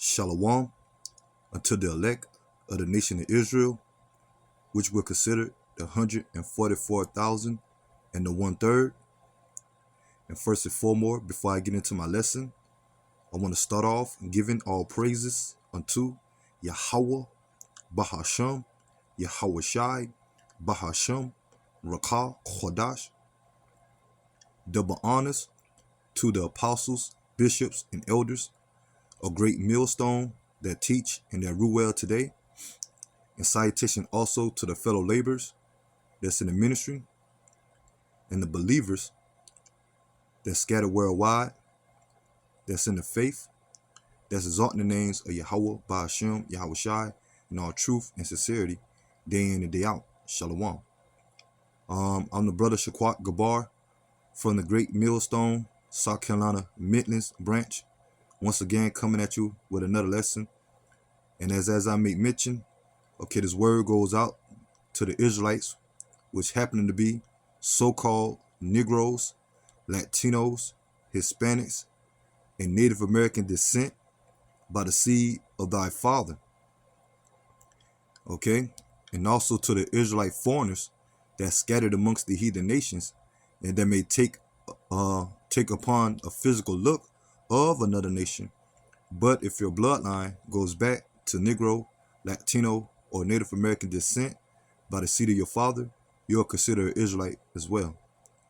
Shalom unto the elect of the nation of Israel, which were considered the 144,000 and the 1/3. And first and foremost, before I get into my lesson, I want to start off giving all praises unto Yahweh, Bahasham, Yahweh Shai, Bahasham, Rakah, Chodash. Double honors to the apostles, bishops, and elders, a great millstone that teach and that rule well today. And salutation also to the fellow laborers that's in the ministry and the believers that's scattered worldwide, that's in the faith, that's exalting the names of Yahweh, Bahasham, Yahweh Shai, in all truth and sincerity, day in and day out. Shalom. I'm the brother Shaquat Gabar from the Great Millstone, South Carolina Midlands branch. Once again, coming at you with another lesson. And as I make mention, okay, this word goes out to the Israelites, which happen to be so-called Negroes, Latinos, Hispanics, and Native American descent by the seed of thy father. Okay, and also to the Israelite foreigners that scattered amongst the heathen nations, and that may take upon a physical look of another nation. But if your bloodline goes back to Negro, Latino, or Native American descent by the seed of your father, you're considered an Israelite as well.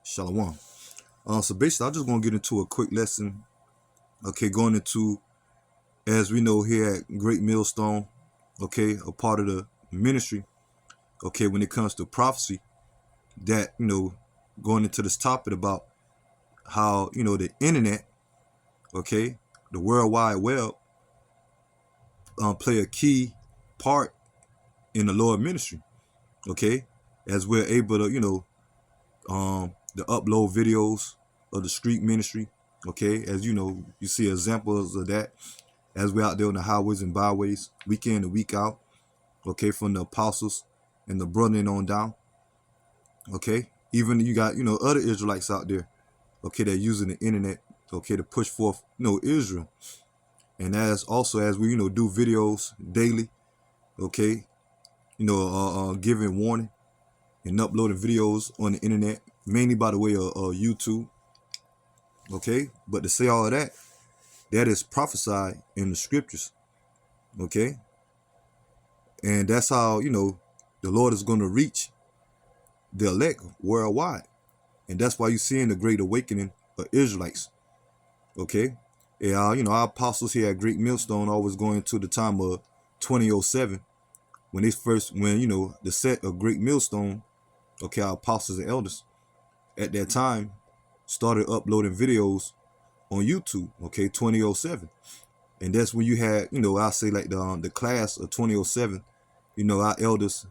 Shalom. So basically, I'm just going to get into a quick lesson. Okay, going into, as we know here at Great Millstone, okay, a part of the ministry, okay, when it comes to prophecy, that, going into this topic about how, the internet, okay, the World Wide Web, play a key part in the Lord ministry, okay, as we're able to, to upload videos of the street ministry, okay, as you see examples of that as we're out there on the highways and byways, week in and week out, okay, from the apostles and the brethren on down, okay, even you got, other Israelites out there, okay, that using the internet, okay, to push forth, Israel. And as we, do videos daily, okay, giving warning and uploading videos on the internet, mainly by the way of YouTube, okay. But to say all of that, that is prophesied in the scriptures, okay. And that's how, the Lord is going to reach the elect worldwide. And that's why you're seeing the great awakening of Israelites, okay. And, our apostles here at Great Millstone always going to the time of 2007, when the set of Great Millstone, okay, our apostles and elders at that time started uploading videos on YouTube, okay, 2007. And that's when you had, I'll say like the class of 2007, our elders,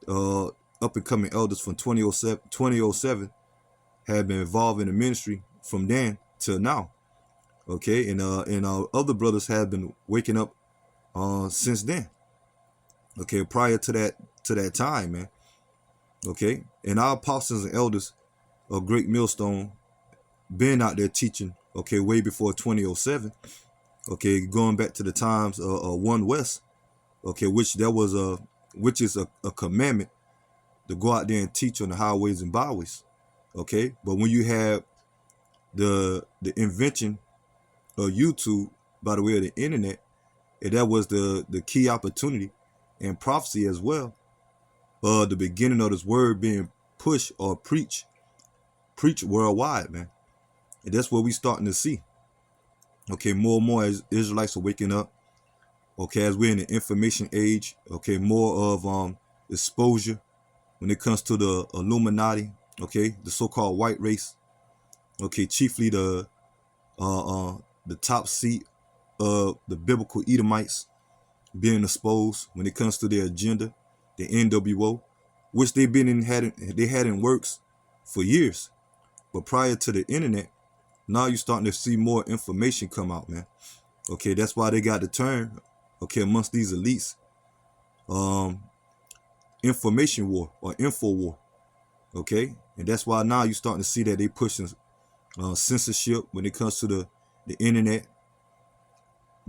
up and coming elders from 2007 have been involved in the ministry from then till now. Okay, and our other brothers have been waking up since then. Okay, prior to that time, man. Okay, and our apostles and elders of Great Millstone been out there teaching, okay, way before 2007. Okay, going back to the times of One West, okay, which is a commandment to go out there and teach on the highways and byways. Okay, but when you have the invention of YouTube by the way of the internet, and that was the key opportunity and prophecy as well, the beginning of this word being pushed or preached worldwide, man. And that's what we starting to see. Okay, more and more as Israelites are waking up. Okay, as we're in the information age. Okay, more of exposure when it comes to the Illuminati. Okay, the so-called white race. Okay, chiefly the top seat of the biblical Edomites being exposed when it comes to their agenda, the NWO, which they had in works for years. But prior to the internet, now you're starting to see more information come out, man. Okay, that's why they got the term, okay, amongst these elites, information war or info war. Okay, and that's why now you're starting to see that they pushing censorship when it comes to the internet,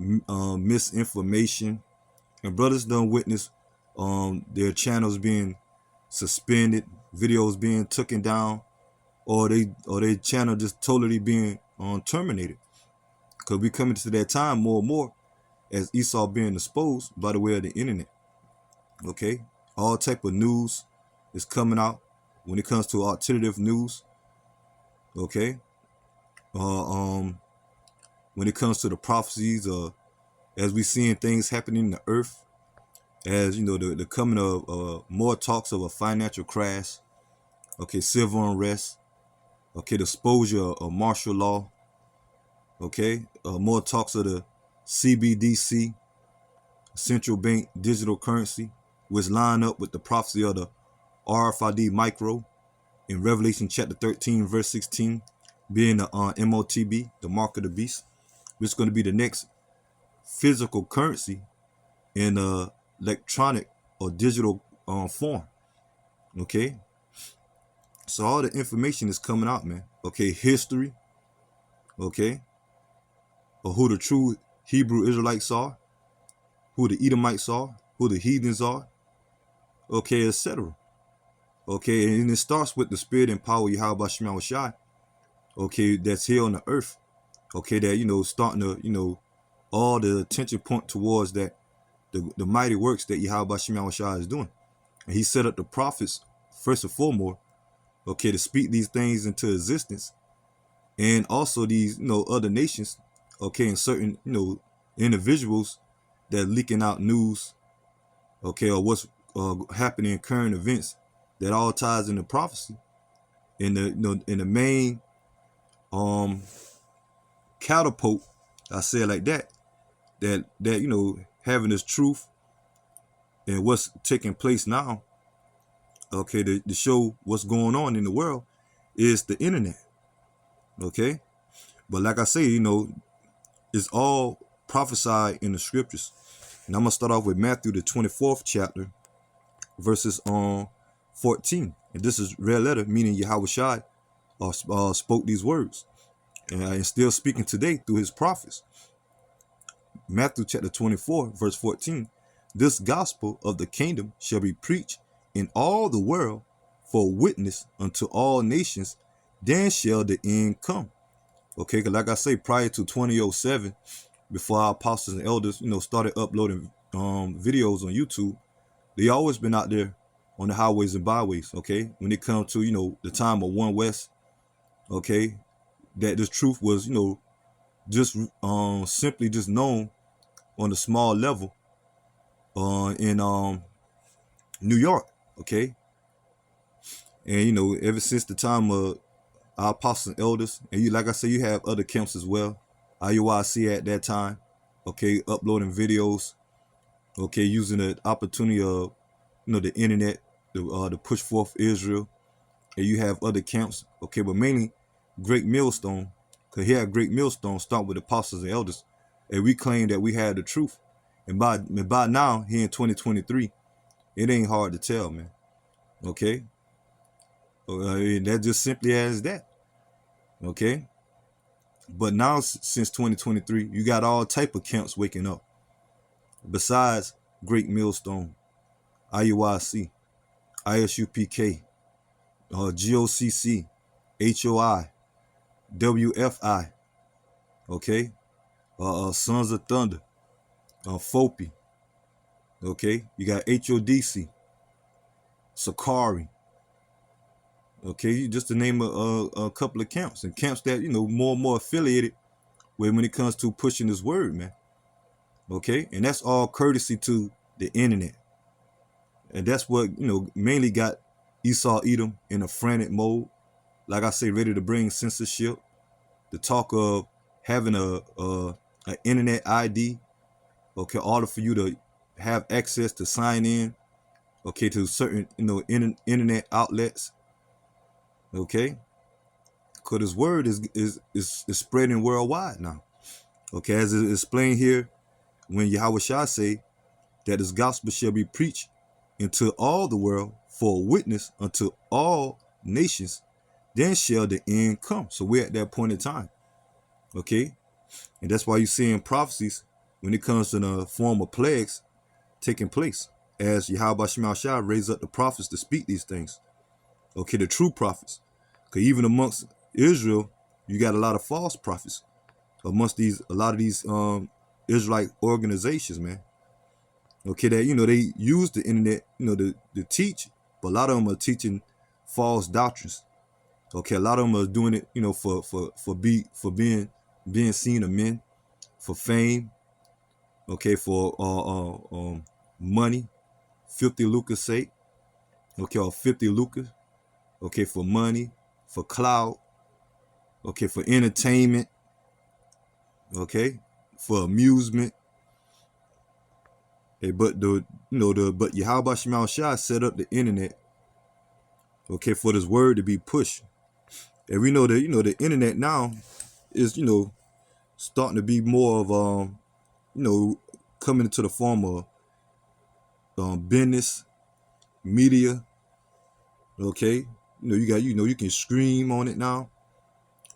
misinformation, and brothers done witness their channels being suspended, videos being taken down, or their channel just totally being terminated. Because we coming to that time more and more as Esau being exposed by the way of the internet. Okay, all type of news is coming out when it comes to alternative news. Okay, when it comes to the prophecies, as we seeing things happening in the earth, as you know, the coming of more talks of a financial crash. Okay, civil unrest. Okay, the exposure of martial law. Okay, more talks of the CBDC, central bank digital currency, which line up with the prophecy of the RFID micro in Revelation chapter 13, verse 16, being the MOTB, the mark of the beast, which is going to be the next physical currency in electronic or digital form. Okay, so all the information is coming out, man. Okay, history. Okay, or who the true Hebrew Israelites are, who the Edomites are, who the heathens are. Okay, etc. Okay, and it starts with the spirit and power of Yahweh Shema Shai. Okay, that's here on the earth. Okay, that starting to all the attention point towards that the mighty works that Yahweh Shema Shai is doing. And he set up the prophets first and foremost, okay, to speak these things into existence, and also these other nations, okay, and certain individuals that leaking out news, okay, or what's happening in current events, that all ties into prophecy. In the main catapult, I say it like that having this truth and what's taking place now, okay, to show what's going on in the world, is the internet. Okay, but like I say, it's all prophesied in the scriptures. And I'm gonna start off with Matthew the 24th chapter, verses 14. And this is red letter, meaning Yahweh Shai spoke these words, and still speaking today through his prophets. Matthew chapter 24, verse 14. This gospel of the kingdom shall be preached in all the world for a witness unto all nations, then shall the end come. Okay, because like I say, prior to 2007, before our apostles and elders, started uploading videos on YouTube, they always been out there on the highways and byways. Okay, when it comes to the time of One West, okay, that this truth was just simply just known on a small level in New York. Okay, and ever since the time of our apostles and elders, and like I say, you have other camps as well. IUIC at that time, okay, uploading videos, okay, using the opportunity of the internet to push forth Israel. And you have other camps, okay, but mainly Great Millstone, because here at Great Millstone start with apostles and elders, and we claim that we had the truth. And by now, here in 2023, it ain't hard to tell, man. Okay, that's just simply as that. Okay, but now since 2023, you got all type of camps waking up. Besides Great Millstone, IUIC, ISUPK, GOCC, HOI, WFI, okay, Sons of Thunder, FOPI, okay, you got HODC, Sakari, okay, just to name a couple of camps, and camps that more and more affiliated with when it comes to pushing this word, man. Okay, and that's all courtesy to the internet, and that's what mainly got Esau Edom in a frantic mode. Like I say, ready to bring censorship, the talk of having a internet ID, okay, order for you to have access to sign in, okay, to certain internet outlets, okay, because this word is spreading worldwide now, okay, as it is explained here when Yahweh Shai say that this gospel shall be preached into all the world for a witness unto all nations, then shall the end come. So we're at that point in time, okay, and that's why you see in prophecies, when it comes to the form of plagues taking place, as Yahweh Shema Shai raised up the prophets to speak these things. Okay, the true prophets. Because even amongst Israel, you got a lot of false prophets amongst a lot of these Israelite organizations, man. Okay, that they use the internet, to teach, but a lot of them are teaching false doctrines. Okay, a lot of them are doing it, for being seen of men, for fame. Okay, for money, 50 lucre's sake. Okay, or 50 lucre. Okay, for money, for clout. Okay, for entertainment. Okay, for amusement. Hey, but but Yahweh Shema Shai set up the internet, okay, for this word to be pushed. And we know that the internet now is starting to be more of coming into the form of business, media. Okay, you can stream on it now,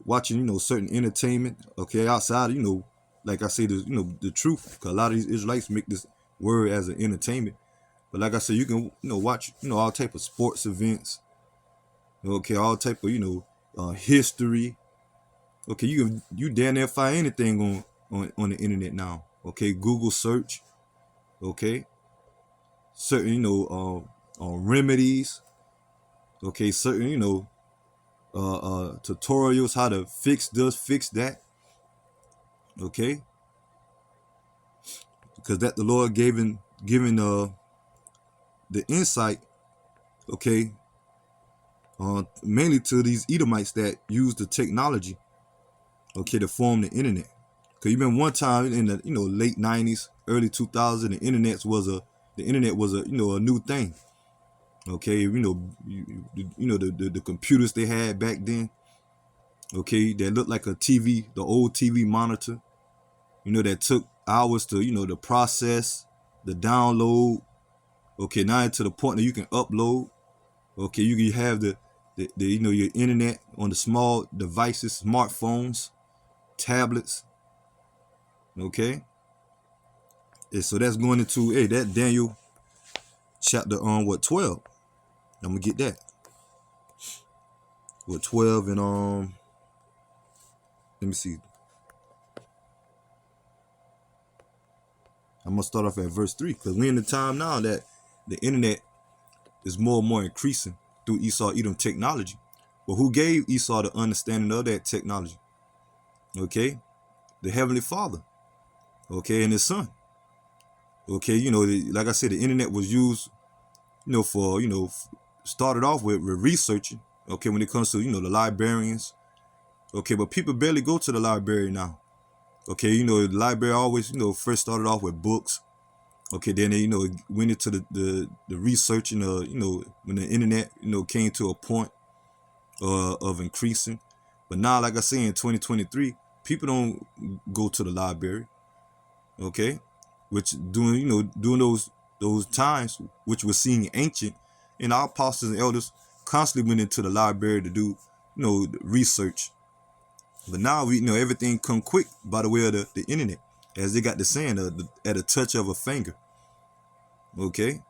watching certain entertainment. Okay, outside of like I say, the truth, because a lot of these Israelites make this word as an entertainment. But like I said, you can watch all type of sports events. Okay, all type of history. Okay, you damn near find anything on the internet now. Okay, Google search. Okay, certain remedies. Okay, certain tutorials how to fix this, fix that. Okay, because that the Lord given the insight. Okay, mainly to these Edomites that use the technology. Okay, to form the internet. Cause you remember one time in the late '90s, early 2000s, the internet was a a new thing. Okay, the computers they had back then. Okay, that looked like a TV, the old TV monitor. That took hours to to process, the download. Okay, now to the point that you can upload. Okay, you can have the your internet on the small devices, smartphones, tablets. Okay, and so that's going into that Daniel chapter 12. I'm gonna get that with 12 and let me see. I'm gonna start off at verse 3 because we're in the time now that the internet is more and more increasing through Esau Edom technology. But who gave Esau the understanding of that technology? Okay, the Heavenly Father. Okay, and His Son. Okay, like I said, the internet was used, for started off with researching. Okay, when it comes to the librarians. Okay, but people barely go to the library now. Okay, the library always first started off with books. Okay, then they went into the researching when the internet came to a point of increasing. But now, like I say, in 2023, people don't go to the library. Okay, which during those times which were seen ancient, and our apostles and elders constantly went into the library to do research. But now we everything come quick by the way of the internet, as they got the saying at a touch of a finger. Okay,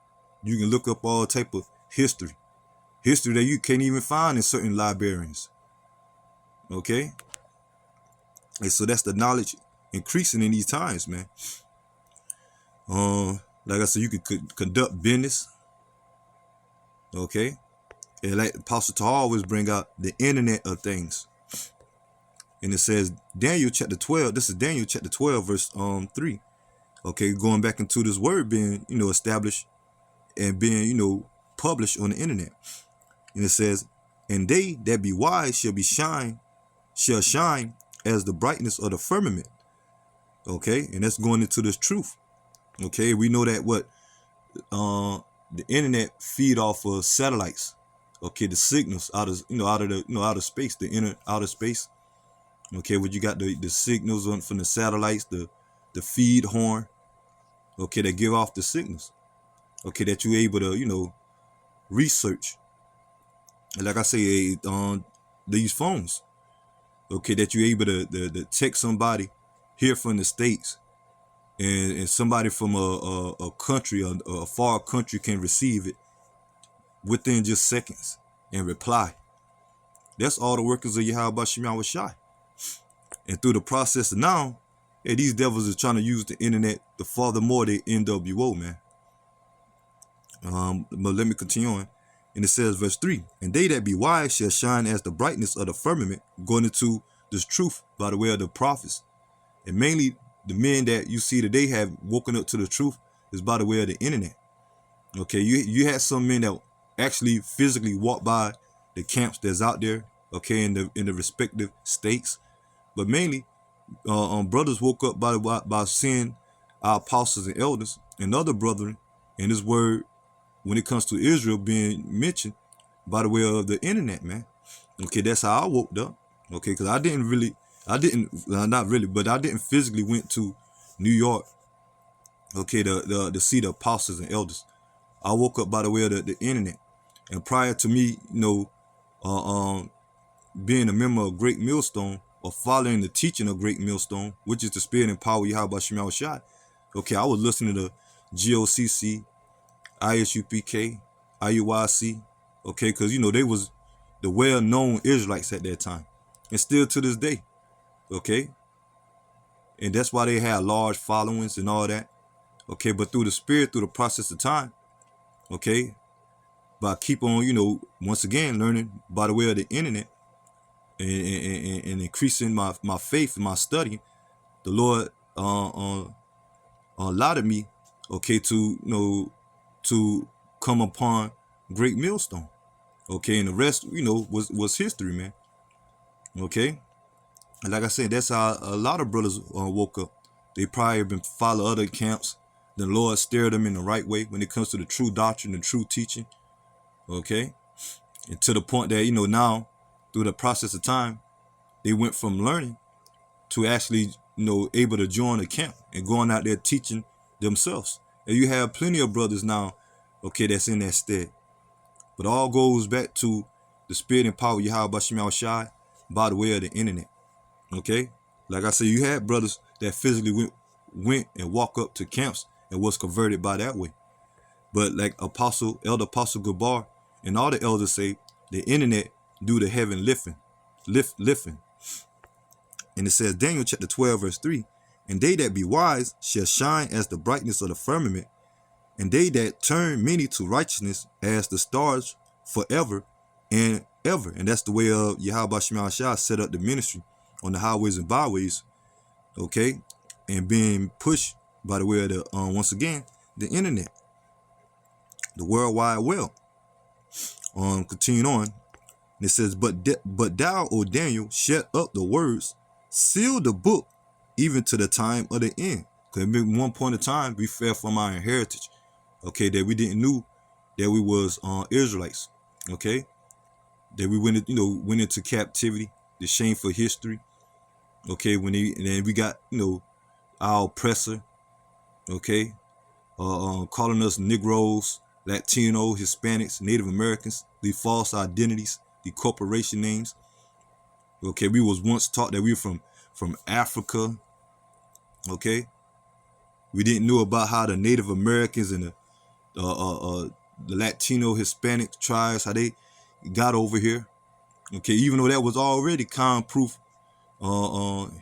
you can look up all type of history that you can't even find in certain librarians. Okay, and so that's the knowledge increasing in these times, man. Like I said, you can conduct business. Okay, and like Apostle Tahar always bring out the internet of things. And it says Daniel chapter 12. This is Daniel chapter 12, verse 3. Okay, going back into this word being established and being published on the internet. And it says, and they that be wise shall shine as the brightness of the firmament. Okay, and that's going into this truth. Okay, we know that what the internet feed off of satellites. Okay, the signals out of outer space, the inner outer space. Okay, what you got the signals from the satellites, the feed horn. Okay, that give off the signals. Okay, that you're able to research. And like I say, these phones. Okay, that you're able to text somebody here from the States. and somebody from a country, a far country, can receive it within just seconds and reply. That's all the workers of Yahweh Shem Yahweh Shai. And through the process of now, yeah, these devils are trying to use the internet to furthermore their NWO, man. But let me continue on. And it says, verse 3, and they that be wise shall shine as the brightness of the firmament, going into this truth by the way of the prophets. And mainly the men that you see today have woken up to the truth is by the way of the internet. Okay, you had some men that actually physically walk by the camps that's out there, okay, in the respective states. But mainly, brothers woke up by seeing our apostles and elders and other brethren in this word when it comes to Israel being mentioned by the way of the internet, man. Okay, that's how I woke up. Okay, because I didn't physically went to New York, okay, to see the apostles and elders. I woke up by the way of the internet. And prior to me, being a member of Great Millstone or following the teaching of Great Millstone, which is the spirit and power Yahweh Shem Yahweh Shai, okay, I was listening to GOCC, ISUPK, IUIC, okay, because, they was the well-known Israelites at that time. And still to this day, okay? And that's why they had large followings and all that, okay? But through the spirit, through the process of time, okay, by keep on, once again, learning by the way of the internet and increasing my faith and my study, the Lord allowed me, okay, to come upon Great Millstone, okay, and the rest, was history, man, okay. And like I said, that's how a lot of brothers woke up. They probably have been following other camps. The Lord steered them in the right way when it comes to the true doctrine and true teaching, okay, and to the point that now through the process of time, they went from learning to actually able to join a camp and going out there teaching themselves. And you have plenty of brothers now, okay, that's in that stead. But all goes back to the spirit and power of Yahweh Shem Yahweh Shai by the way of the internet. Okay? Like I said, you had brothers that physically went and walk up to camps and was converted by that way. But like Elder Apostle Gabar and all the elders say, the internet do the heaven lifting. And it says, Daniel chapter 12, verse 3, and they that be wise shall shine as the brightness of the firmament, and they that turn many to righteousness as the stars forever and ever. And that's the way of Yahweh Shem Yahweh Shai set up the ministry on the highways and byways, okay, and being pushed by the way of the, once again, the internet, the World Wide Web. Continuing on, it says, but thou, O Daniel, shut up the words, seal the book, even to the time of the end. Because at one point in time, we fell from our heritage, okay, that we didn't know that we was Israelites, okay, that we went into captivity, the shameful history, okay, and then we got our oppressor, okay, calling us Negroes, Latino, Hispanics, Native Americans, these false identities, the corporation names. Okay, we was once taught that we were from Africa. Okay, we didn't know about how the Native Americans and the Latino, Hispanic tribes, how they got over here. Okay, even though that was already con-proof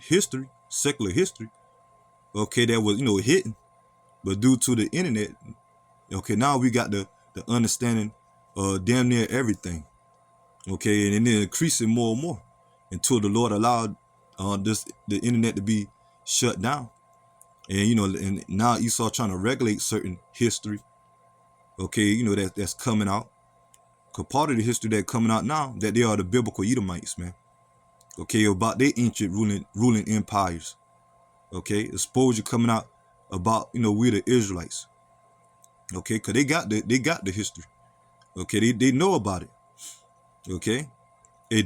history, secular history. Okay, that was hidden, but due to the internet, okay, now we got the understanding of damn near everything. Okay, and then increasing more and more until the Lord allowed the internet to be shut down. And and now Esau trying to regulate certain history. Okay, that's coming out. Cause part of the history that coming out now, that they are the biblical Edomites, man. Okay, about their ancient ruling empires. Okay, exposure coming out about we the Israelites. Okay, cause they got the history. Okay, they know about it. Okay, the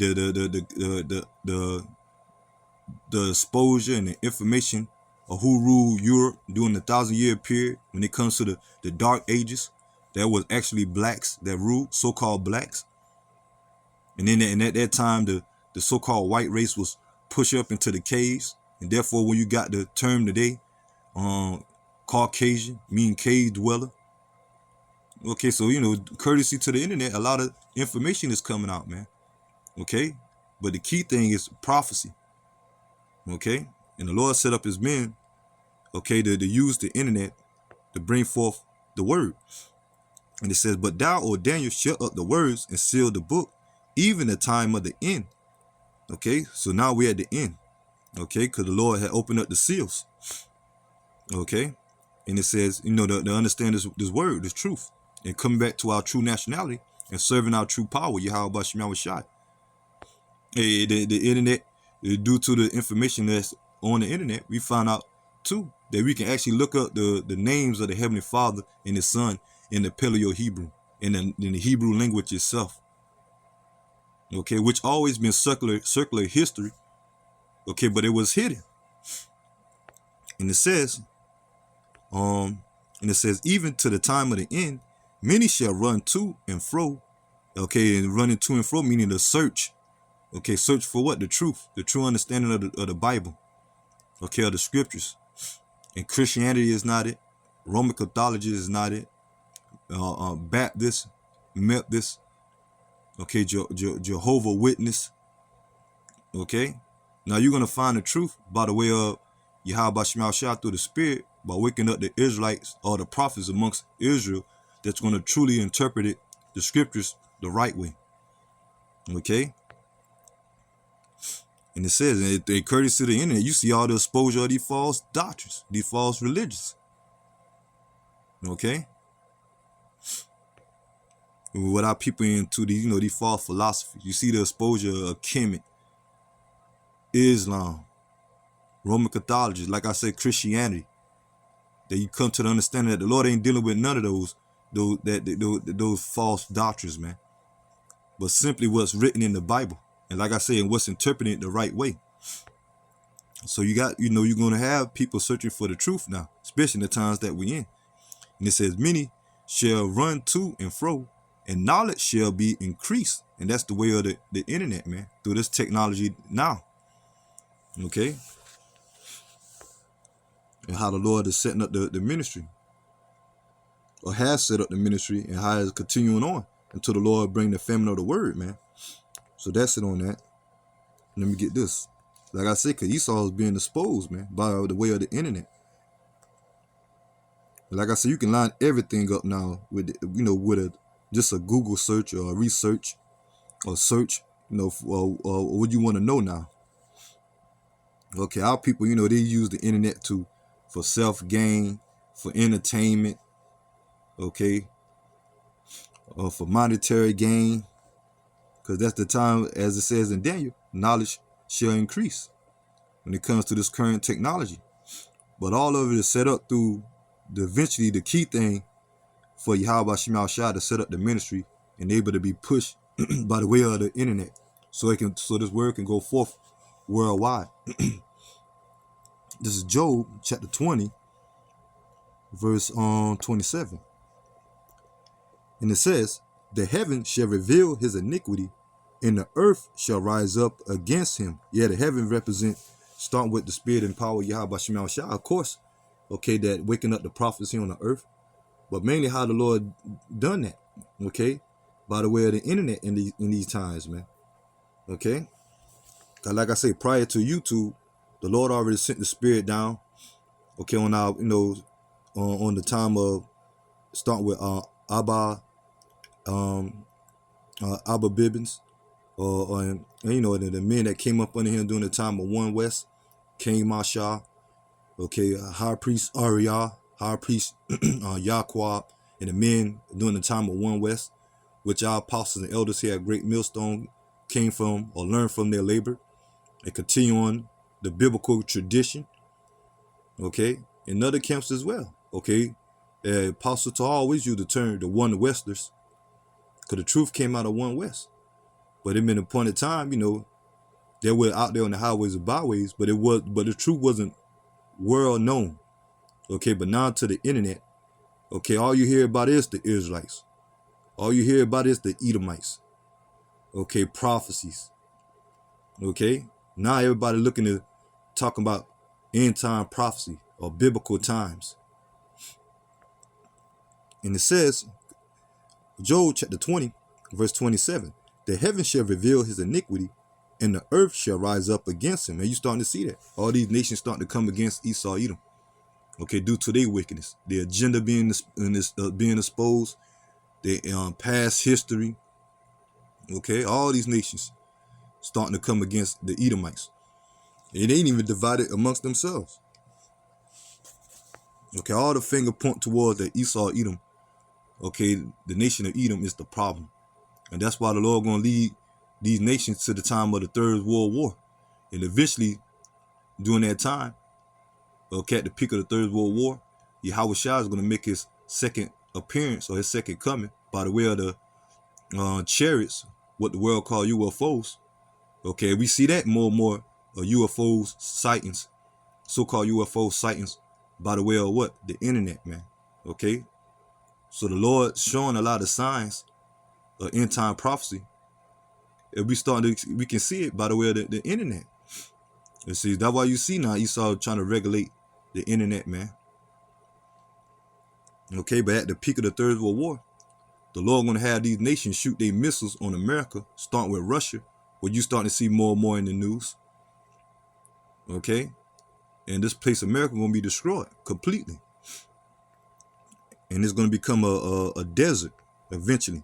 exposure and the information of who ruled Europe during the 1,000-year period when it comes to the Dark Ages, that was actually blacks that ruled, so-called blacks. And then and at that time, the so-called white race was pushed up into the caves, and therefore when you got the term today, Caucasian, mean cave dweller. Okay, so courtesy to the internet, a lot of information is coming out, man. Okay, but the key thing is prophecy. Okay, and the Lord set up his men, okay, to use the internet to bring forth the word. And it says, but thou, O Daniel, shut up the words and seal the book, even the time of the end. Okay, so now we're at the end. Okay, because the Lord had opened up the seals. Okay, and it says, to understand this word, this truth, and coming back to our true nationality and serving our true power, Yahweh Shem Shai. The internet, due to the information that's on the internet, we found out too that we can actually look up the names of the Heavenly Father and His Son in the Paleo-Hebrew, in the Hebrew language itself. Okay, which always been circular history. Okay, but it was hidden. And it says, even to the time of the end, many shall run to and fro. Okay, and running to and fro meaning to search. Okay, search for what? The truth, the true understanding of the Bible. Okay, of the scriptures. And Christianity is not it. Roman Catholicism is not it. Baptist, Methodist. Okay, Jehovah Witness. Okay, now you're gonna find the truth by the way of Yahweh Shem Shai through the Spirit, by waking up the Israelites or the prophets amongst Israel that's gonna truly interpret the scriptures the right way. Okay. And it says, they courtesy to the internet, you see all the exposure of these false doctrines, these false religions. Okay? What our people into these false philosophies. You see the exposure of Kemet, Islam, Roman Catholicism, like I said, Christianity. That you come to the understanding that the Lord ain't dealing with none of those false doctrines, man. But simply what's written in the Bible. And like I say, and what's interpreted the right way. So you got, you're going to have people searching for the truth now, especially in the times that we in. And it says, many shall run to and fro, and knowledge shall be increased. And that's the way of the internet, man, through this technology now. Okay? And how the Lord is setting up the ministry, or has set up the ministry, and how it's continuing on until the Lord bring the famine of the word, man. So that's it on that. Let me get this. Like I said, because Esau is being exposed, man, by the way of the internet. Like I said, you can line everything up now with, with just a Google search or a research or search, for what you want to know now. Okay, our people, they use the internet for self-gain, for entertainment, okay, or for monetary gain. Because that's the time, as it says in Daniel, knowledge shall increase when it comes to this current technology. But all of it is set up through eventually the key thing for Yahweh Shem Shai to set up the ministry and able to be pushed by the way of the internet, so this word can go forth worldwide. This is Job chapter 20, verse 27. And it says, the heaven shall reveal his iniquity, and the earth shall rise up against him. Yeah, the heaven represent, starting with the spirit and power of Yahweh Shem Shai, of course, okay, that waking up the prophets here on the earth, but mainly how the Lord done that, okay, by the way of the internet in these times, man. Okay, like I say, prior to YouTube, the Lord already sent the spirit down, okay, on our, on the time of starting with Abba Bibbins, and the men that came up under him during the time of One West, King Mashah, okay, High Priest Ariah, High Priest Yahquab, and the men during the time of One West, which our apostles and elders here at Great Millstone came from or learned from their labor, and continue on the biblical tradition, okay, in other camps as well, okay. Apostle to always use the term the One Westers, because the truth came out of One West. But in a point of time, they were out there on the highways and byways, but the truth wasn't world known. Okay, but now to the internet, okay, all you hear about is the Israelites. All you hear about is the Edomites. Okay, prophecies. Okay, now everybody looking to talk about end time prophecy or biblical times. And it says, Job chapter 20, verse 27, the heaven shall reveal his iniquity, and the earth shall rise up against him. And you starting to see that. All these nations starting to come against Esau, Edom. Okay, due to their wickedness, their agenda being exposed, their past history. Okay, all these nations starting to come against the Edomites. It ain't even divided amongst themselves. Okay, all the finger point towards the Esau, Edom. Okay, the nation of Edom is the problem. And that's why the Lord going to lead these nations to the time of the Third World War. And eventually, during that time, okay, at the peak of the Third World War, Yahweh Shai is going to make his second appearance or his second coming by the way of the chariots, what the world call UFOs. Okay, we see that more and more UFOs sightings, so-called UFO sightings by the way of what? The internet, man. Okay, so the Lord showing a lot of signs of end time prophecy. And we can see it by the way of the internet. And see, that's why you see now Esau trying to regulate the internet, man. Okay, but at the peak of the Third World War, the Lord going to have these nations shoot their missiles on America, starting with Russia, where you starting to see more and more in the news. Okay, and this place, America, going to be destroyed completely, and it's going to become a desert eventually.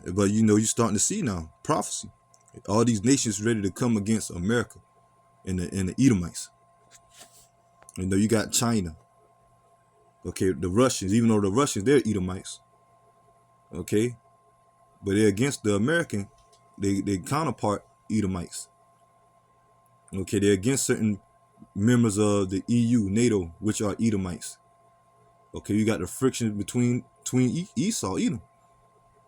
But you know, you're starting to see now prophecy. All these nations ready to come against America and the Edomites. You know, you got China. Okay, the Russians, even though the Russians, they're Edomites. Okay, but they're against the American, they counterpart Edomites. Okay, they're against certain members of the EU, NATO, which are Edomites. Okay, you got the friction between Esau, Edom.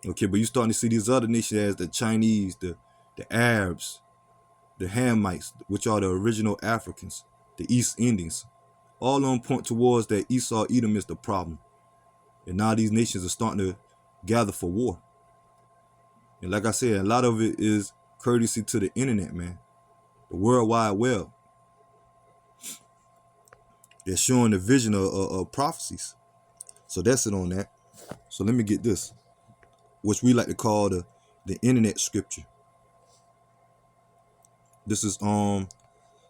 Okay, but you're starting to see these other nations as the Chinese, the Arabs, the Hamites, which are the original Africans, the East Indians. All of them point towards that Esau, Edom is the problem. And now these nations are starting to gather for war. And like I said, a lot of it is courtesy to the internet, man. The World Wide Web. They're showing the vision of prophecies. So that's it on that. So let me get this, which we like to call the internet scripture. This is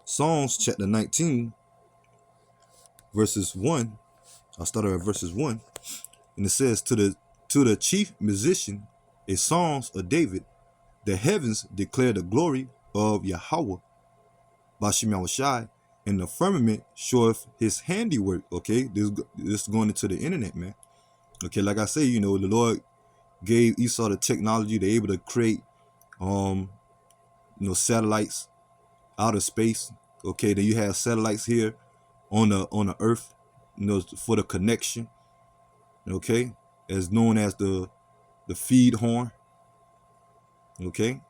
Psalms chapter 19, verses 1. I'll start at verses 1. And it says, to the chief musician, a songs of David, the heavens declare the glory of Yahweh, Bashem Shai, and the firmament showeth his handiwork. Okay, this is going into the internet, man. Okay, like I say, you know, the Lord gave Esau the technology to be able to create, satellites out of space. Okay, then you have satellites here on the earth, for the connection. Okay, as known as the feed horn. Okay.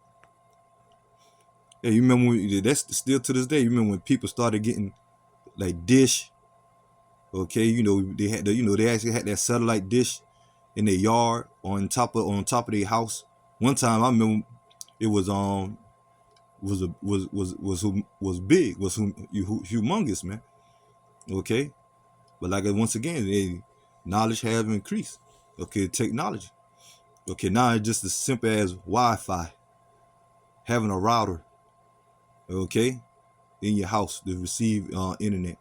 Yeah, you remember that's still to this day. You remember when people started getting like dish. Okay, they had they actually had that satellite dish in their yard on top of their house. One time I remember it was big, was humongous, man. Okay, but like once again, knowledge has increased. Okay, technology. Okay, now it's just as simple as Wi-Fi, having a router. Okay, in your house to receive internet.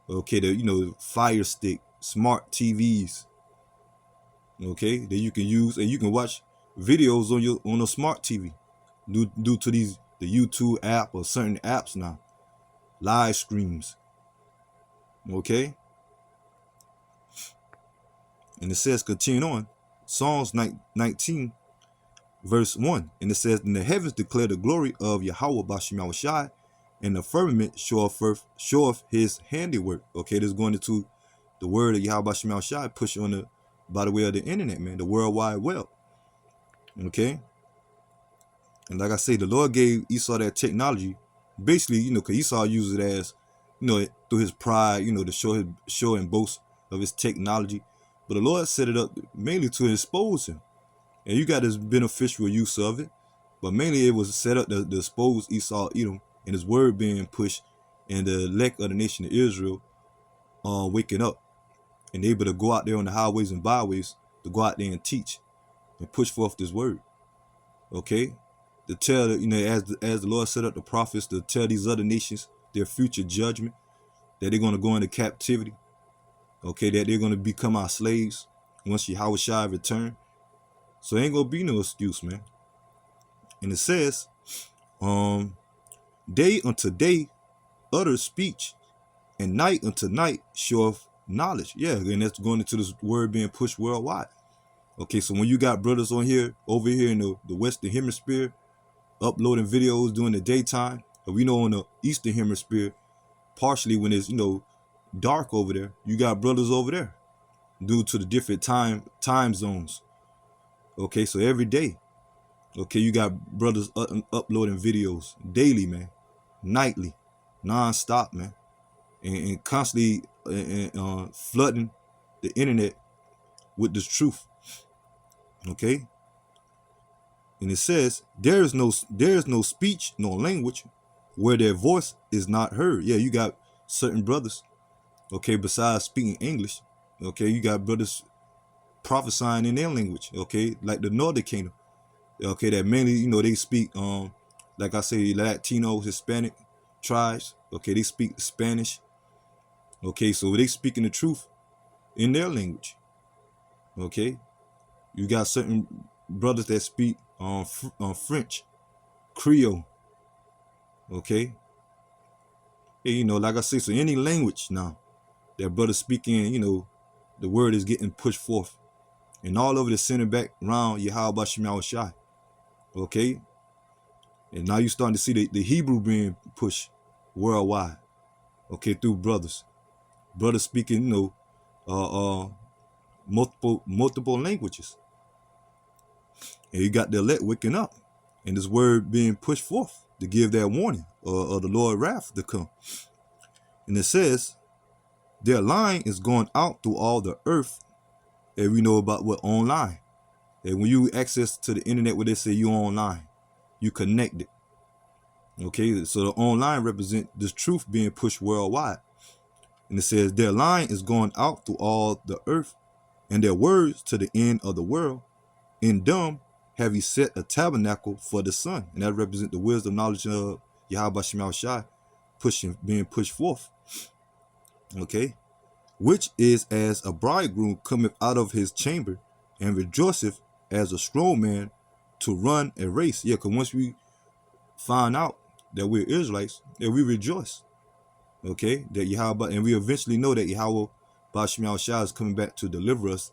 Okay, the Fire Stick, smart TVs. Okay, that you can use and you can watch videos on a smart TV due to the YouTube app or certain apps now, live streams. Okay, and it says, continue on, Psalms 19, verse 1, and it says, and the heavens declare the glory of Yahweh Bashem Shai, and the firmament showeth his handiwork. Okay, this is going into the word of Yahweh Bashem Shai push on by the way of the internet, man, the World Wide Web. Okay, and like I say, the Lord gave Esau that technology, basically, because Esau uses it as, through his pride, to show and boast of his technology. But the Lord set it up mainly to expose him. And you got this beneficial use of it. But mainly it was set up to expose Esau, Edom, and his word being pushed, and the elect of the nation of Israel waking up and able to go out there on the highways and byways to go out there and teach and push forth this word. Okay, to tell, as the Lord set up the prophets to tell these other nations their future judgment, that they're going to go into captivity. Okay, that they're going to become our slaves once Yahushua return. So ain't gonna be no excuse, man. And it says, day unto day utters speech, and night unto night showeth knowledge. Yeah, and that's going into this word being pushed worldwide. Okay, so when you got brothers over here in the Western Hemisphere, uploading videos during the daytime, and we know in the Eastern Hemisphere, partially when it's dark over there, you got brothers over there due to the different time zones. Okay, so every day, okay, you got brothers uploading videos daily, man, nightly, non-stop, man, and constantly flooding the internet with this truth. Okay, and it says there is no speech nor language where their voice is not heard. Yeah, you got certain brothers, okay, besides speaking English, okay, you got brothers prophesying in their language, okay, like the Northern Kingdom, okay, that mainly, they speak, like I say, Latino, Hispanic tribes, okay, they speak Spanish, okay, so they speaking the truth in their language, okay. You got certain brothers that speak French, Creole, okay, and, like I say, so any language now that brothers speaking, the word is getting pushed forth, and all over the center back around Yahweh Shema Shai. Okay, and now you're starting to see the Hebrew being pushed worldwide. Okay, through brothers speaking, multiple languages, and you got the elect waking up, and this word being pushed forth to give that warning of the Lord's wrath to come. And it says, their line is going out through all the earth, and we know about what online. And when you access to the internet, where they say you online, you connected. Okay, so the online represent this truth being pushed worldwide. And it says their line is going out through all the earth, and their words to the end of the world. In them have he set a tabernacle for the sun. And that represent the wisdom, knowledge of Yahweh Shema Shai being pushed forth. Okay, which is as a bridegroom cometh out of his chamber and rejoiceth as a strong man to run a race. Yeah, because once we find out that we're Israelites, that we rejoice. Okay, that Yahweh, and we eventually know that Yahweh Bashim Shai is coming back to deliver us,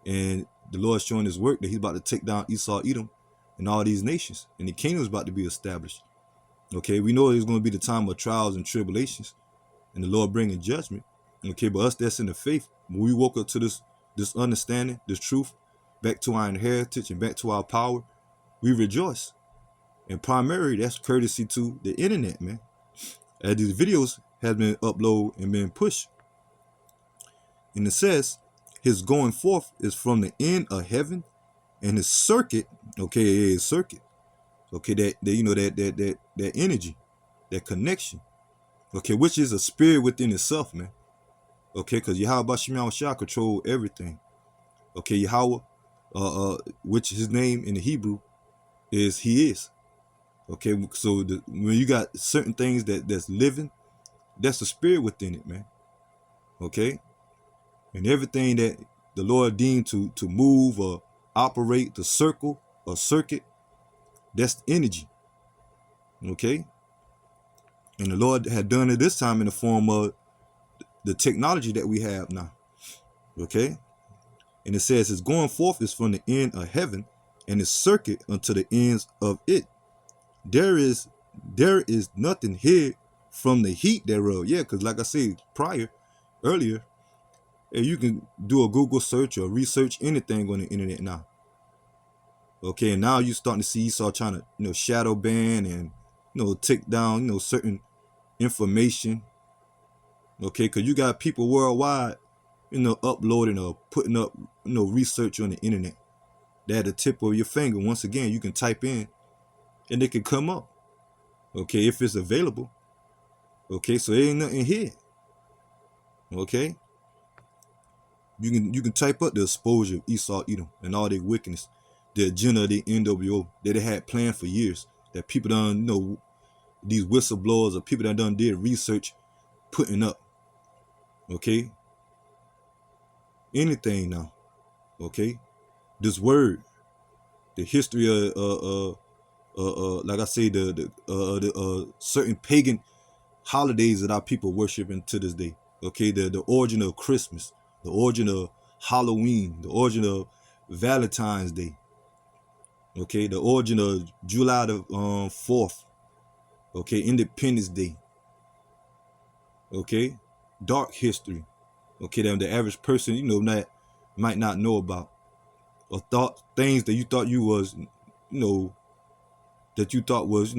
and the Lord showing his work that he's about to take down Esau, Edom, and all these nations, and the kingdom is about to be established. Okay, we know it's going to be the time of trials and tribulations, and the Lord bringing judgment. Okay, but us that's in the faith, when we woke up to this understanding, this truth, back to our heritage and back to our power, we rejoice. And primarily, that's courtesy to the internet, man. As these videos have been uploaded and been pushed. And it says, his going forth is from the end of heaven, and his circuit, okay, his circuit, okay, that energy, that connection, okay, which is a spirit within itself, man. Okay, because Yahweh Shema Shai control everything. Okay, Yahweh, which his name in the Hebrew is he is. Okay, so when you got certain things that's living, that's the spirit within it, man. Okay, and everything that the Lord deemed to move or operate, to circle or circuit, that's energy. Okay, and the Lord had done it this time in the form of the technology that we have now. Okay, and it says his going forth is from the end of heaven, and his circuit unto the ends of it. There is nothing hid from the heat thereof. Yeah, because like I said earlier, you can do a Google search or research anything on the internet now. Okay, and now you're starting to see Esau trying to, shadow ban and, take down, certain information. Okay, because you got people worldwide, uploading or putting up, research on the internet. That at the tip of your finger, once again, you can type in and it can come up. Okay, if it's available. Okay, so there ain't nothing here. Okay, you can type up the exposure of Esau, Edom, and all their wickedness, the agenda of the NWO that they had planned for years. That people done, these whistleblowers or people that done did research, putting up. Okay, anything now. Okay, this word, the history of like I say, the certain pagan holidays that our people worshiping to this day. Okay, the origin of Christmas, the origin of Halloween, the origin of Valentine's Day. Okay, the origin of July the 4th. Okay, Independence Day. Okay, dark history. Okay, that the average person, might not know about, or thought things that you thought you was, that you thought was,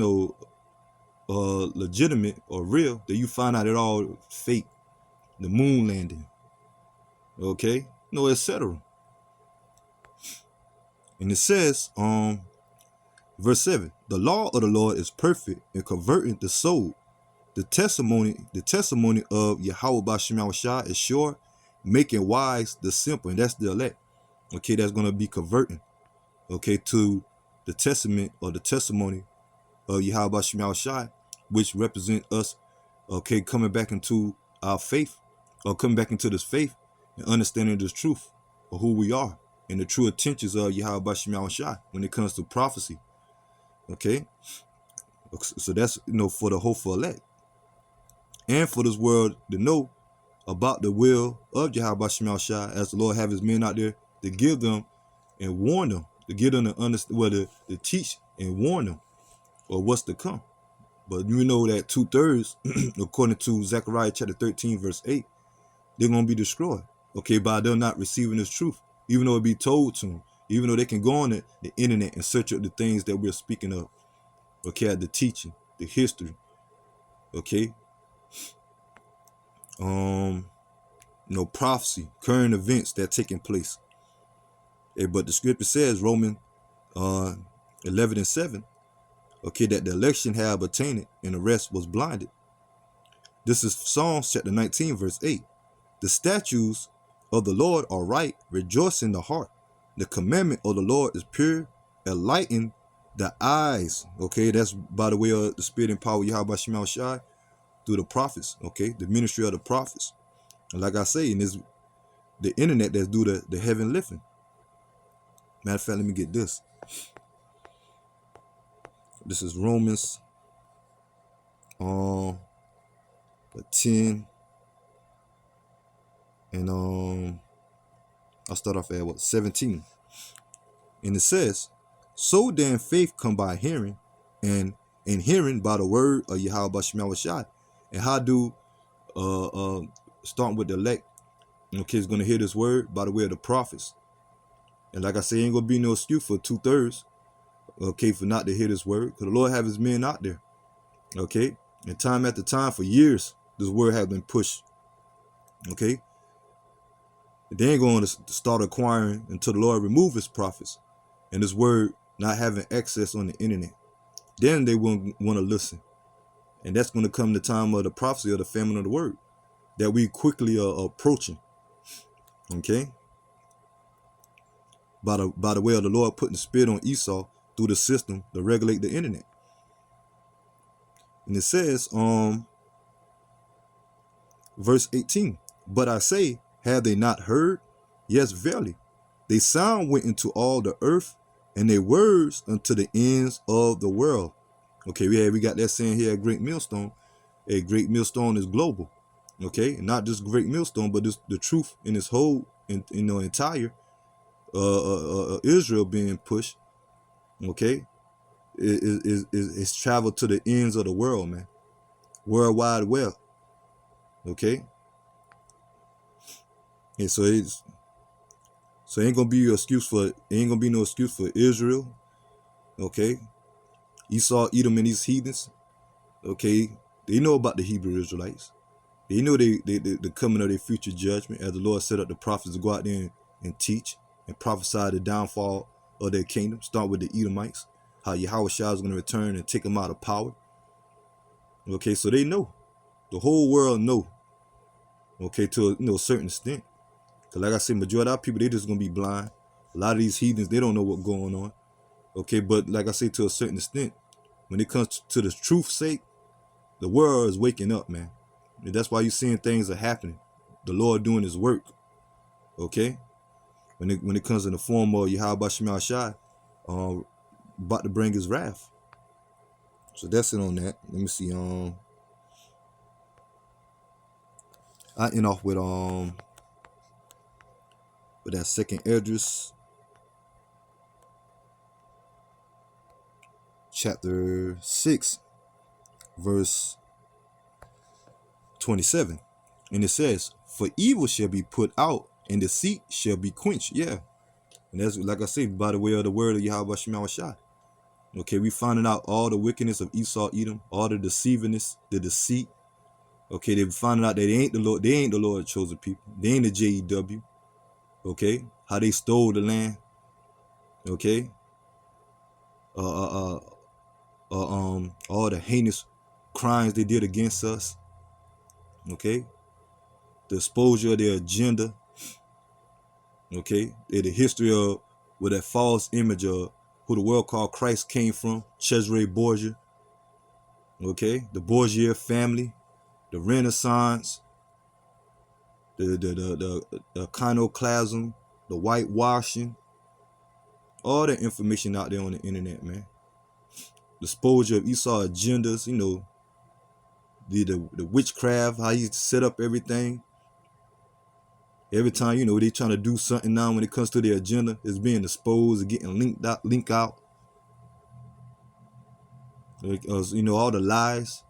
legitimate or real, that you find out it all fake. The moon landing. Okay, etc. And it says, verse 7, the law of the Lord is perfect in converting the soul. The testimony of Yahweh Bashem Yahushua is sure, making wise the simple. And that's the elect. Okay, that's going to be converting, okay, to the testament or the testimony of Yahweh Bashem Yahushua, which represent us, okay, coming back into our faith, or coming back into this faith and understanding this truth of who we are and the true intentions of Yahweh Bashem Yahushua when it comes to prophecy. Okay, so that's for the hopeful elect, and for this world to know about the will of Yahweh Bashem Yahushua, as the Lord have his men out there to give them and warn them, to give them to understand, to teach and warn them of what's to come. But you know that 2/3, according to Zechariah chapter 13, verse 8, they're going to be destroyed, okay, by them not receiving this truth, even though it be told to them, even though they can go on the internet and search up the things that we're speaking of, okay, the teaching, the history, okay, prophecy, current events that taking place. But the scripture says, Romans 11:7, okay, that the election have attained it and the rest was blinded. This is Psalms chapter 19, verse 8. The statutes of the Lord are right, rejoice in the heart. The commandment of the Lord is pure, enlighten the eyes. Okay, that's by the way of the spirit and power of Yahweh Bashem Yahushua through the prophets. Okay, the ministry of the prophets. And like I say, and it's the internet that's do the heaven lifting. Matter of fact, let me get this. This is Romans 10, and I'll start off at 17. And it says, so then faith come by hearing, and hearing by the word of Yahweh Bashem Yahushua. And how do starting with the elect, okay, is going to hear this word by the way of the prophets. And like I say, ain't gonna be no excuse for 2/3, okay, for not to hear this word, because the Lord have his men out there, okay, and time after time for years this word has been pushed, okay. They ain't going to start acquiring until the Lord remove his prophets and this word not having access on the internet. Then they won't want to listen, and that's going to come the time of the prophecy of the famine of the word that we quickly are approaching, okay, by the way of the Lord putting the spirit on Esau through the system to regulate the internet. And it says, verse 18, but I say, have they not heard? Yes, verily, they sound went into all the earth, and their words unto the ends of the world. Okay, we got that saying here, a great millstone. A great millstone is global, okay, and not just great millstone, but this, the truth in its whole, entire Israel being pushed, okay, is traveled to the ends of the world, man, World Wide Web, okay. And so it ain't gonna be no excuse for Israel, okay. Esau, Edom, and these heathens, okay, they know about the Hebrew Israelites. They know the coming of their future judgment, as the Lord set up the prophets to go out there and teach and prophesy the downfall of their kingdom. Start with the Edomites, how Yahweh Shah is going to return and take them out of power. Okay, so they know. The whole world know. Okay, to a certain extent. Cause like I said, majority of people, they just gonna be blind. A lot of these heathens, they don't know what's going on. Okay, but like I say, to a certain extent, when it comes to the truth's sake, the world is waking up, man. And that's why you're seeing things are happening. The Lord doing his work. Okay? When it comes in the form of Yahweh Shema Shai, about to bring his wrath. So that's it on that. Let me see. I end off with that second Esdras, chapter 6, verse 27. And it says, "For evil shall be put out, and deceit shall be quenched." Yeah. And that's, like I say, by the way of the word of Yahweh Shema Shai. Okay, we finding out all the wickedness of Esau, Edom, all the deceivingness, the deceit. Okay, they finding out that they ain't the Lord chosen people. They ain't the JEW. Okay, how they stole the land. Okay, all the heinous crimes they did against us. Okay, the exposure of their agenda. Okay, the history of where that false image of who the world called Christ came from, Cesare Borgia. Okay, the Borgia family, the Renaissance, the iconoclasm, the whitewashing, all that information out there on the internet, man. The exposure of Esau agendas, the witchcraft, how he set up everything. Every time, they trying to do something now when it comes to their agenda, it's being exposed and getting linked out. All the lies.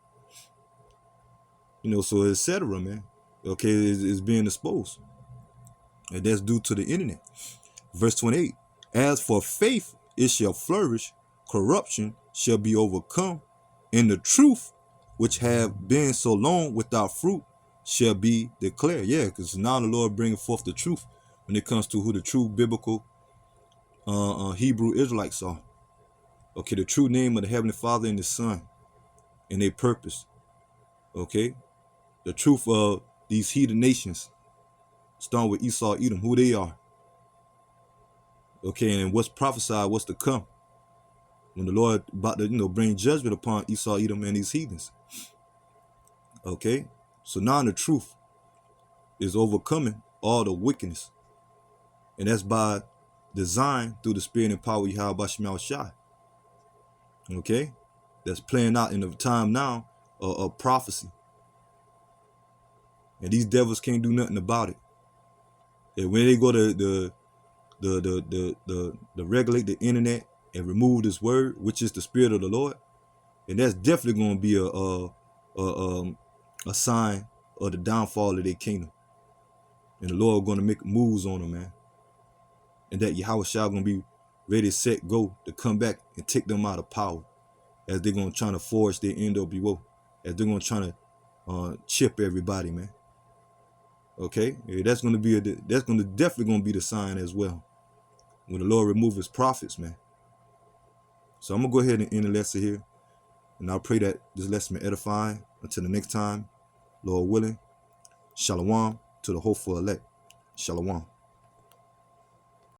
So etc., man. Okay, it's being exposed. And that's due to the internet. Verse 28. As for faith, it shall flourish, corruption shall be overcome, and the truth, which have been so long without fruit, shall be declared. Yeah, because now the Lord bringing forth the truth when it comes to who the true biblical Hebrew Israelites are. Okay, the true name of the Heavenly Father and the Son and their purpose. Okay, the truth of these heathen nations, starting with Esau, Edom, who they are. Okay, and what's prophesied, what's to come when the Lord about to bring judgment upon Esau, Edom, and these heathens. Okay, so now the truth is overcoming all the wickedness, and that's by design through the spirit and power of Yahweh Shema Shai. Okay, that's playing out in the time now of prophecy, and these devils can't do nothing about it. And when they go to regulate the internet and remove this word, which is the spirit of the Lord, and that's definitely going to be a sign of the downfall of their kingdom. And the Lord going to make moves on them, man. And that Yahweh Shai going to be ready, set, go to come back and take them out of power, as they're going to try to forge their NWO, as they're going to try to chip everybody, man. Okay, yeah, that's going to definitely going to be the sign as well when the Lord remove his prophets, man. So I'm gonna go ahead and end the lesson here, and I pray that this lesson be edifying. Until the next time, Lord willing, Shalom to the hopeful elect. Shalom.